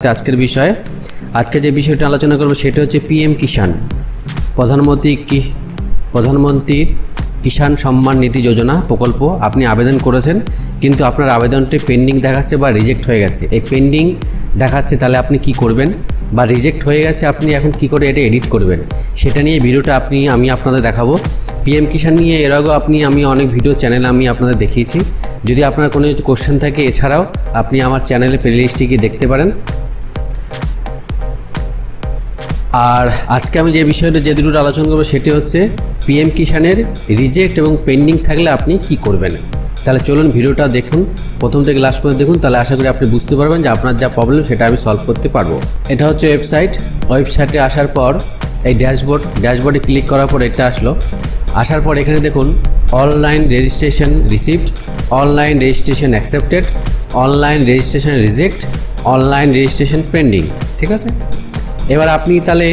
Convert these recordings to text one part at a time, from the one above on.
পরবর্তী আজকের বিষয়। আজকে যে বিষয়টা আলোচনা করব সেটা হচ্ছে পিএম কিষাণ, প্রধানমন্ত্রীর কিষাণ সম্মান নিধি যোজনা প্রকল্প। আপনি আবেদন করেছেন কিন্তু আপনার আবেদনটি পেন্ডিং দেখাচ্ছে বা রিজেক্ট হয়ে গেছে। এই পেন্ডিং দেখাচ্ছে, তাহলে আপনি কি করবেন, বা রিজেক্ট হয়ে গেছে আপনি এখন কি করে এটা এডিট করবেন, সেটা নিয়ে ভিডিওটা আমি আপনাদের দেখাবো। পিএম কিষাণ নিয়ে এর আগেও আমি অনেক ভিডিও চ্যানেলে আমি আপনাদের দেখিয়েছি। যদি আপনার কোনো কোশ্চেন থাকে এছাড়াও আপনি আমার চ্যানেলে প্লেলিস্টে গিয়ে দেখতে পারেন। আর আজকে আমি যে বিষয়টা যে দুটো আলোচনা করবো সেটি হচ্ছে পিএম কিষাণের রিজেক্ট এবং পেন্ডিং থাকলে আপনি কি করবেন। তাহলে চলুন ভিডিওটা দেখুন, প্রথম থেকে লাস্ট পর্যন্ত দেখুন, তাহলে আশা করি আপনি বুঝতে পারবেন যে আপনার যা প্রবলেম সেটা আমি সলভ করতে পারবো। এটা হচ্ছে ওয়েবসাইটে আসার পর এই ড্যাশবোর্ডে ক্লিক করার পর এটা আসার পর এখানে দেখুন online registration received, online registration accepted, online registration reject, online registration pending. ঠিক আছে, এবার আপনি তাহলে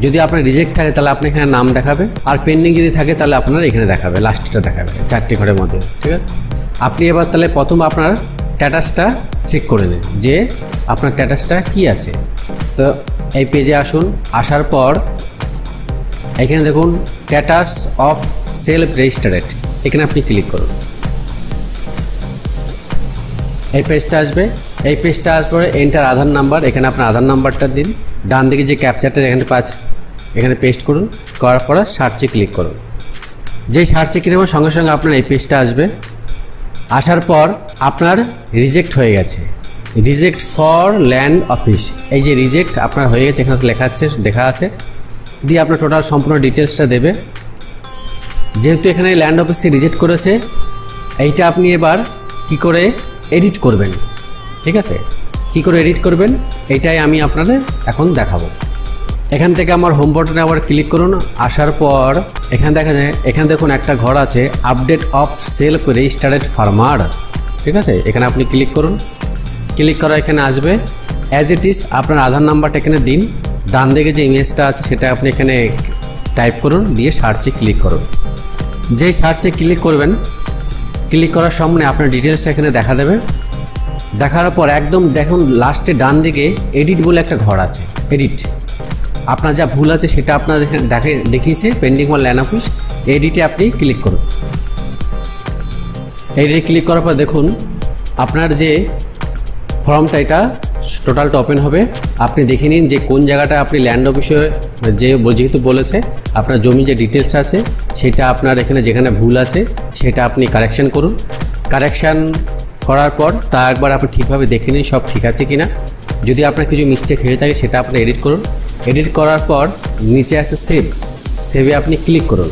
যদি আপনার রিজেক্ট থাকে তাহলে আপনি এখানে নাম দেখাবে, আর পেন্ডিং যদি থাকে তাহলে আপনার এখানে দেখাবে, লাস্টটা দেখাবে 4টি ঘরের মধ্যে। ঠিক আছে, আপনি এবার তাহলে প্রথম আপনার স্ট্যাটাসটা চেক করে নিন যে আপনার স্ট্যাটাসটা কি আছে। তো এই পেজে আসার পর এখানে দেখুন স্ট্যাটাস অফ সেলফ রেজিস্টারেড, এখানে আপনি ক্লিক করুন। এই পেজটা আসবে, এই পেজটা আসার পরে এন্টার আধার নাম্বার, এখানে আপনার আধার নাম্বারটা দিন। ডান দিকে যে ক্যাপচারটা এখানে পেস্ট করুন, করার পরে সার্চে ক্লিক করুন। যেই সার্চে ক্লিক করবেন সঙ্গে সঙ্গে আপনার এই পেজটা আসবে। আসার পর আপনার রিজেক্ট হয়ে গেছে, রিজেক্ট ফর ল্যান্ড অফিস, এই যে রিজেক্ট আপনার হয়ে গেছে এখানে দেখা আছে। দিয়ে আপনার টোটাল সম্পূর্ণ ডিটেলসটা দেবে। যেহেতু এখানে ল্যান্ড অফিস থেকে রিজেক্ট করেছে, এইটা আপনি এবার কি করে এডিট করবেন। ঠিক আছে, কি করে এডিট করবেন এইটাই আমি আপনাদের এখন দেখাবো। এখান থেকে আমার হোম বাটনে আবার ক্লিক করুন। আসার পর এখানে এখানে দেখুন একটা ঘর আছে update of self registered farmer. ঠিক আছে, এখানে আপনি ক্লিক করুন। ক্লিক করা এখানে আসবে অ্যাজ ইট ইজ, আপনার আধার নাম্বারটা এখানে দিন। ডান দিকে যে ইমেজটা আছে সেটা আপনি এখানে টাইপ করুন, দিয়ে সার্চে ক্লিক করুন। যেই সার্চে ক্লিক করবেন, ক্লিক করার সামনে আপনার ডিটেলসটা এখানে দেখা দেবে। দেখার পর একদম দেখুন লাস্টে ডান দিকে এডিট বলে একটা ঘর আছে, এডিট। আপনার যা ভুল আছে সেটা আপনার দেখিয়েছে পেন্ডিং ফর ল্যান্ড অফিস, এডিটে আপনি ক্লিক করুন। এডিটে ক্লিক করার পর দেখুন আপনার যে ফর্মটা এটা টোটালটা ওপেন হবে। আপনি দেখে নিন যে কোন জায়গাটা আপনি ল্যান্ড অফিসে যেহেতু বলেছে আপনার জমি যে ডিটেলসটা আছে সেটা আপনার এখানে যেখানে ভুল আছে সেটা আপনি কারেকশান করুন। কারেকশান করার পর তা একবার আপনি ঠিকভাবে দেখে নিন সব ঠিক আছে কিনা। যদি আপনার কিছু মিস্টেক হয়ে থাকে সেটা আপনি এডিট করুন। এডিট করার পর নিচে আছে সেভে আপনি ক্লিক করুন।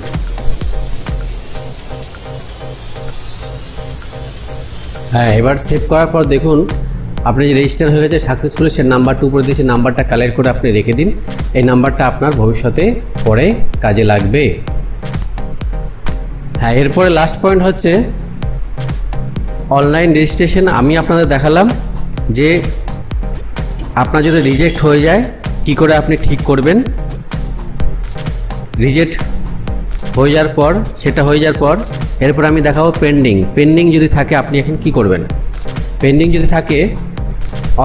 হ্যাঁ, এবার সেভ করার পর দেখুন আপনি যে রেজিস্টার হয়ে গেছে সাকসেসফুলি, সে নাম্বারটা উপরে দিয়েছে, নাম্বারটা কালেক্ট করে আপনি রেখে দিন। এই নাম্বারটা আপনার ভবিষ্যতে পরে কাজে লাগবে। হ্যাঁ, এরপরে লাস্ট পয়েন্ট হচ্ছে অনলাইন রেজিস্ট্রেশন। আমি আপনাদের দেখালাম যে আপনার যদি রিজেক্ট হয়ে যায় কি করে আপনি ঠিক করবেন। রিজেক্ট হয়ে যাওয়ার পর এরপর আমি দেখাবো পেন্ডিং যদি থাকে আপনি এখন কি করবেন। পেন্ডিং যদি থাকে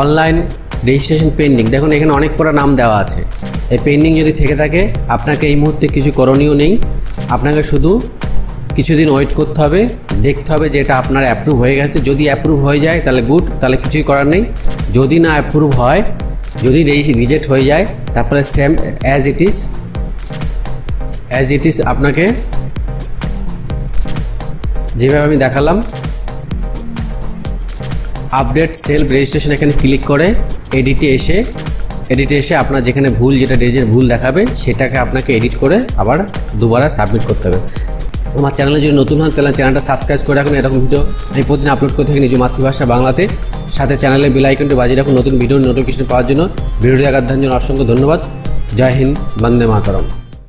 অনলাইন রেজিস্ট্রেশন পেন্ডিং, দেখুন এখানে অনেক কটা নাম দেওয়া আছে। এই পেন্ডিং যদি থেকে থাকে আপনাকে এই মুহূর্তে কিছু করণীয় নেই, আপনাকে শুধু কিছুদিন ওয়েট করতে হবে, দেখতে হবে যে এটা আপনার অ্যাপ্রুভ হয়ে গেছে। যদি অ্যাপ্রুভ হয়ে যায় তাহলে গুড, তাহলে কিছুই করার নেই। যদি না অ্যাপ্রুভ হয়, যদি রিজেক্ট হয়ে যায় তারপরে সেম অ্যাজ ইট ইজ আপনাকে যেভাবে আমি দেখালাম আপডেট সেলফ রেজিস্ট্রেশন এখানে ক্লিক করে এডিটে এসে আপনার যেখানে ভুল, যেটা ডেজের ভুল দেখাবে সেটাকে আপনাকে এডিট করে আবার দুবার সাবমিট করতে হবে। আমার চ্যানেলে যদি নতুন হন তাহলে চ্যানেলটা সাবস্ক্রাইব করে রাখুন। এরকম ভিডিও আমি প্রতিদিন আপলোড করে থাকি নিজ মাতৃভাষা বাংলাতে। সাথে চ্যানেলে বেল আইকনটি বাজিয়ে রাখুন নতুন ভিডিওর নোটিফিকেশন পাওয়ার জন্য। ভিডিওটি দেখার জন্য অসংখ্য ধন্যবাদ। জয় হিন্দ, বন্দে মাতরম।